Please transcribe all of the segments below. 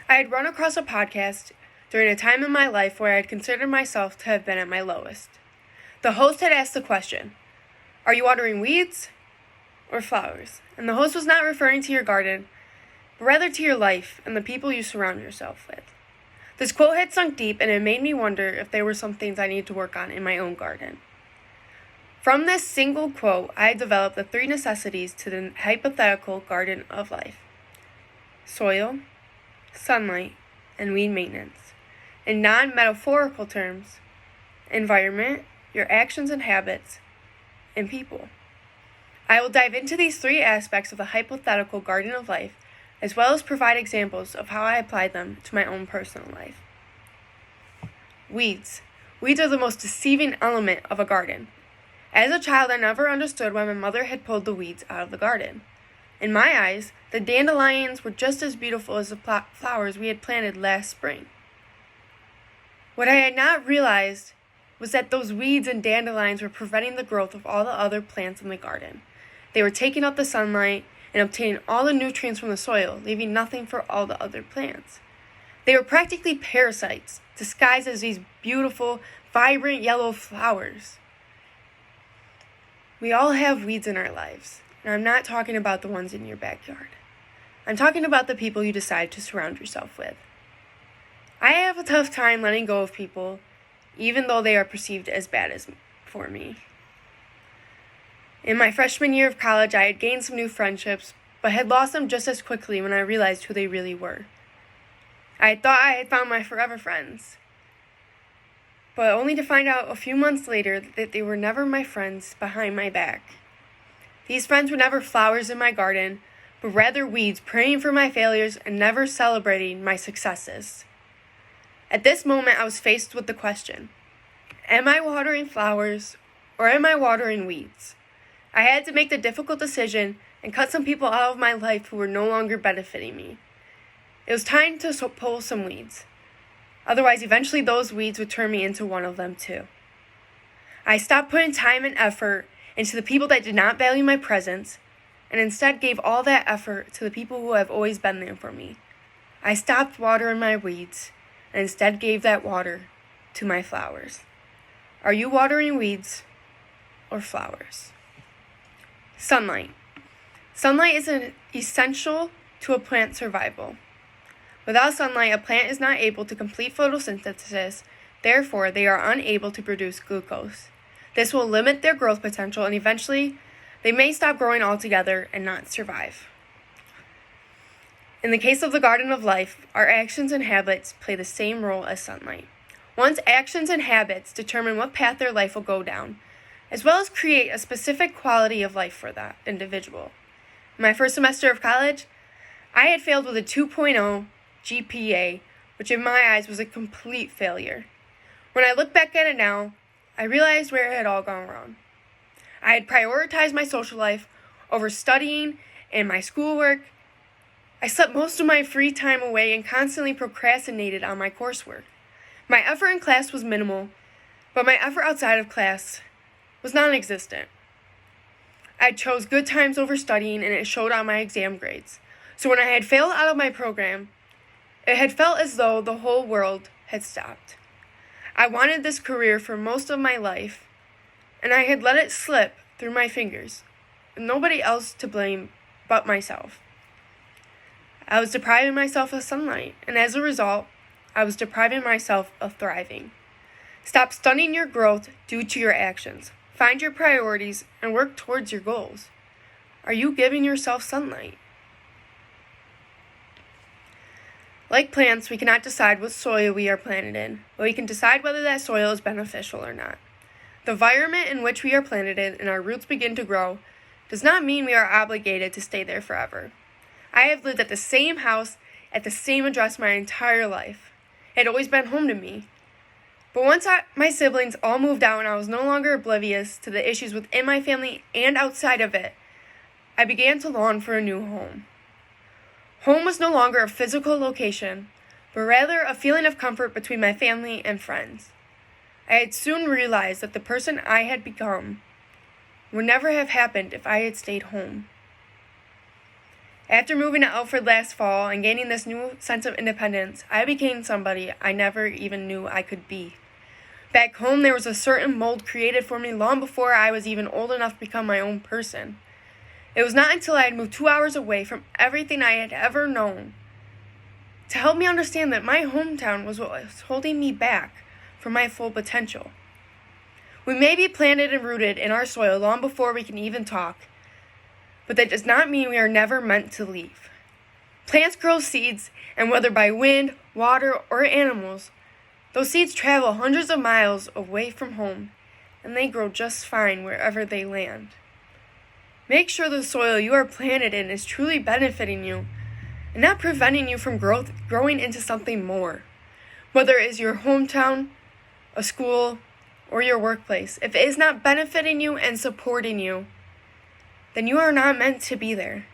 I had run across a podcast during a time in my life where I had considered myself to have been at my lowest. The host had asked the question, "Are you watering weeds or flowers?" And the host was not referring to your garden, but rather to your life and the people you surround yourself with. This quote had sunk deep, and it made me wonder if there were some things I needed to work on in my own garden. From this single quote, I had developed the 3 necessities to the hypothetical garden of life: soil, sunlight, and weed maintenance. In non-metaphorical terms, environment, your actions and habits, and people. I will dive into these 3 aspects of the hypothetical garden of life, as well as provide examples of how I applied them to my own personal life. Weeds. Weeds are the most deceiving element of a garden. As a child, I never understood why my mother had pulled the weeds out of the garden. In my eyes, the dandelions were just as beautiful as the flowers we had planted last spring. What I had not realized was that those weeds and dandelions were preventing the growth of all the other plants in the garden. They were taking up the sunlight and obtaining all the nutrients from the soil, leaving nothing for all the other plants. They were practically parasites, disguised as these beautiful, vibrant yellow flowers. We all have weeds in our lives, and I'm not talking about the ones in your backyard. I'm talking about the people you decide to surround yourself with. I have a tough time letting go of people, even though they are perceived as bad as for me. In my freshman year of college, I had gained some new friendships, but had lost them just as quickly when I realized who they really were. I thought I had found my forever friends, but only to find out a few months later that they were never my friends behind my back. These friends were never flowers in my garden, but rather weeds praying for my failures and never celebrating my successes. At this moment, I was faced with the question, am I watering flowers or am I watering weeds? I had to make the difficult decision and cut some people out of my life who were no longer benefiting me. It was time to pull some weeds. Otherwise, eventually those weeds would turn me into one of them too. I stopped putting time and effort into the people that did not value my presence, and instead gave all that effort to the people who have always been there for me. I stopped watering my weeds, and instead gave that water to my flowers. Are you watering weeds or flowers? Sunlight. Sunlight is essential to a plant's survival. Without sunlight, a plant is not able to complete photosynthesis, therefore they are unable to produce glucose. This will limit their growth potential, and eventually they may stop growing altogether and not survive. In the case of the garden of life, our actions and habits play the same role as sunlight. One's actions and habits determine what path their life will go down, as well as create a specific quality of life for that individual. In my first semester of college, I had failed with a 2.0 GPA, which in my eyes was a complete failure. When I look back at it now, I realized where it had all gone wrong. I had prioritized my social life over studying and my schoolwork. I slept most of my free time away and constantly procrastinated on my coursework. My effort in class was minimal, but my effort outside of class was non-existent. I chose good times over studying, and it showed on my exam grades. So when I had failed out of my program, it had felt as though the whole world had stopped. I wanted this career for most of my life, and I had let it slip through my fingers, with nobody else to blame but myself. I was depriving myself of sunlight, and as a result, I was depriving myself of thriving. Stop stunning your growth due to your actions. Find your priorities and work towards your goals. Are you giving yourself sunlight? Like plants, we cannot decide what soil we are planted in, but we can decide whether that soil is beneficial or not. The environment in which we are planted in and our roots begin to grow does not mean we are obligated to stay there forever. I have lived at the same house, at the same address my entire life. It had always been home to me. But once my siblings all moved out and I was no longer oblivious to the issues within my family and outside of it, I began to long for a new home. Home was no longer a physical location, but rather a feeling of comfort between my family and friends. I had soon realized that the person I had become would never have happened if I had stayed home. After moving to Alfred last fall and gaining this new sense of independence, I became somebody I never even knew I could be. Back home, there was a certain mold created for me long before I was even old enough to become my own person. It was not until I had moved 2 hours away from everything I had ever known to help me understand that my hometown was what was holding me back from my full potential. We may be planted and rooted in our soil long before we can even talk, but that does not mean we are never meant to leave. Plants grow seeds, and whether by wind, water, or animals, those seeds travel hundreds of miles away from home, and they grow just fine wherever they land. Make sure the soil you are planted in is truly benefiting you and not preventing you from growing into something more. Whether it is your hometown, a school, or your workplace, if it is not benefiting you and supporting you, then you are not meant to be there.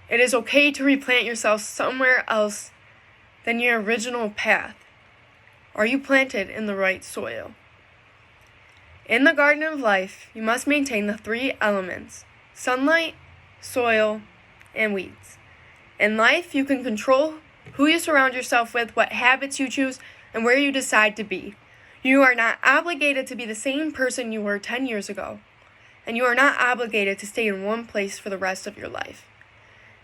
It is okay to replant yourself somewhere else than your original path. Are you planted in the right soil? In the garden of life, you must maintain the 3 elements: sunlight, soil, and weeds. In life, you can control who you surround yourself with, what habits you choose, and where you decide to be. You are not obligated to be the same person you were 10 years ago, and you are not obligated to stay in one place for the rest of your life.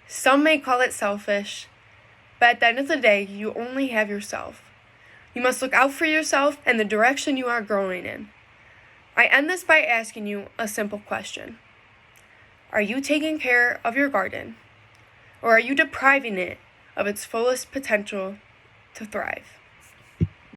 Some may call it selfish, but at the end of the day, you only have yourself. You must look out for yourself and the direction you are growing in. I end this by asking you a simple question. Are you taking care of your garden, or are you depriving it of its fullest potential to thrive?